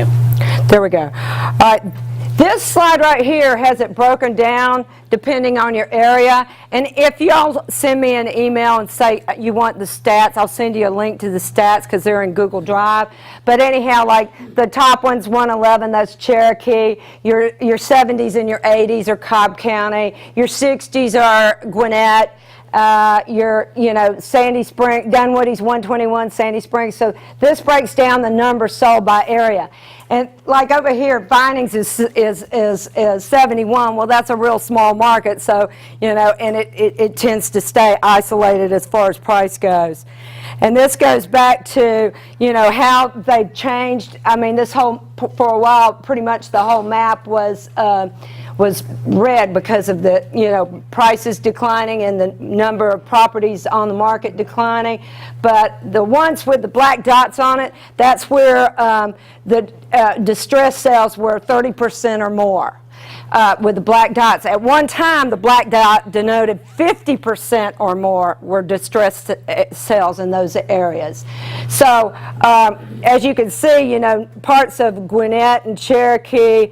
ma'am. There we go. All right. This slide right here has it broken down depending on your area. And if y'all send me an email and say you want the stats, I'll send you a link to the stats because they're in Google Drive. But anyhow, like the top one's 111, that's Cherokee. Your 70s and your 80s are Cobb County. Your 60s are Gwinnett. Sandy Springs, Dunwoody's 121, Sandy Springs. So this breaks down the number sold by area. And like over here, Vinings is 71. Well, that's a real small market, so, and it tends to stay isolated as far as price goes. And this goes back to, how they've changed. I mean, for a while, pretty much the whole map was red because of the, prices declining and the number of properties on the market declining. But the ones with the black dots on it, that's where the distressed sales were 30% or more. With the black dots. At one time, the black dot denoted 50% or more were distressed sales in those areas. So, as you can see, parts of Gwinnett and Cherokee,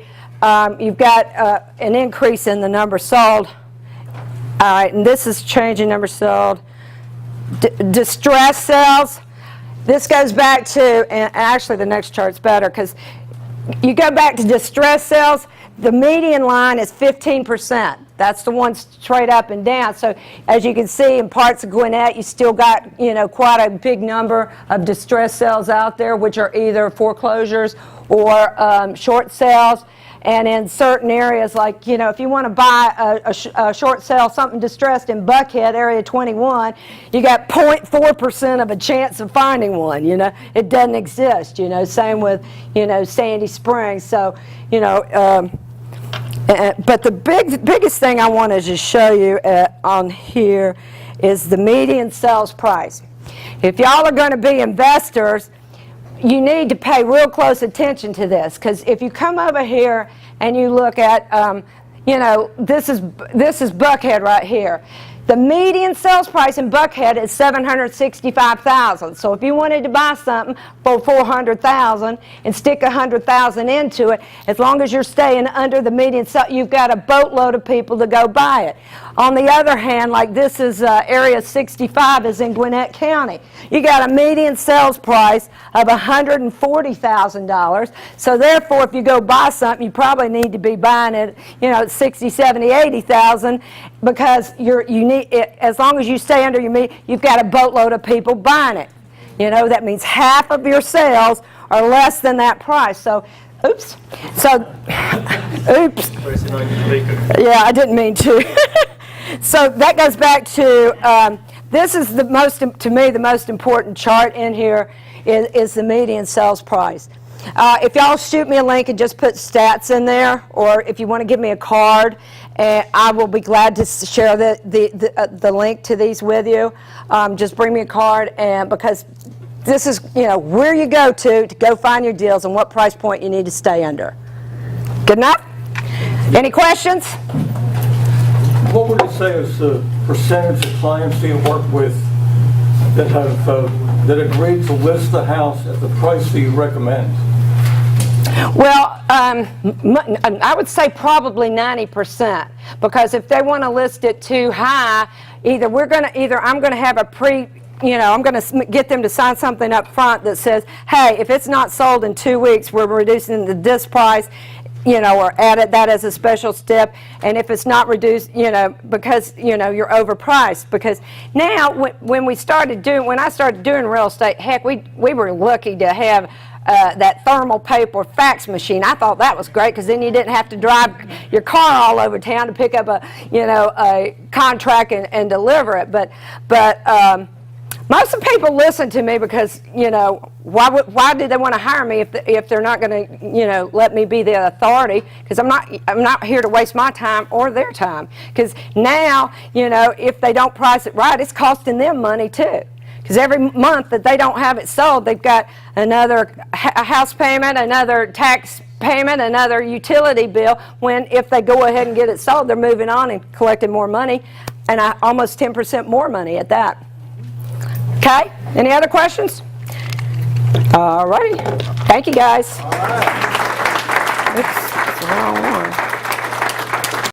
you've got an increase in the number sold. All right, and this is changing number sold. Distressed sales. This goes back to, and actually the next chart's better because you go back to distressed sales. The median line is 15%. That's the one straight up and down. So as you can see, in parts of Gwinnett, you still got, quite a big number of distressed sales out there, which are either foreclosures or short sales. And in certain areas, like, if you want to buy a short sale, something distressed in Buckhead, Area 21, you got 0.4% of a chance of finding one, It doesn't exist, Same with, Sandy Springs. So, but the biggest thing I wanted to show you on here is the median sales price. If y'all are going to be investors, you need to pay real close attention to this, because if you come over here and you look at, this is Buckhead right here. The median sales price in Buckhead is $765,000. So if you wanted to buy something for $400,000 and stick $100,000 into it, as long as you're staying under the median, you've got a boatload of people to go buy it. On the other hand, like this is Area 65 is in Gwinnett County. You got a median sales price of $140,000. So therefore, if you go buy something, you probably need to be buying it, at 60, 70, 80,000, because you need it, as long as you stay under your median, you've got a boatload of people buying it. That means half of your sales are less than that price. So, oops. So, oops. Yeah, I didn't mean to. So that goes back to, this is to me, the most important chart in here is the median sales price. If y'all shoot me a link and just put stats in there, or if you want to give me a card, I will be glad to share the link to these with you. Just bring me a card, and because this is where you go to go find your deals and what price point you need to stay under. Good enough? Any questions? What would you say is the percentage of clients you work with that have that agreed to list the house at the price that you recommend? Well, I would say probably 90%, because if they want to list it too high, either I'm going to have I'm going to get them to sign something up front that says, hey, if it's not sold in 2 weeks, we're reducing this price, or add that as a special step. And if it's not reduced, because, you're overpriced. Because now, when I started doing real estate, heck, we were lucky to have that thermal paper fax machine. I thought that was great, because then you didn't have to drive your car all over town to pick up a contract and deliver it. But most of the people listen to me because, why do they want to hire me if they're not going to, let me be the authority? Because I'm not here to waste my time or their time. Because now, if they don't price it right, it's costing them money too. Because every month that they don't have it sold, they've got another house payment, another tax payment, another utility bill, when if they go ahead and get it sold, they're moving on and collecting more money, and almost 10% more money at that. Okay? Any other questions? All righty. Thank you, guys. Oops, that's the wrong one.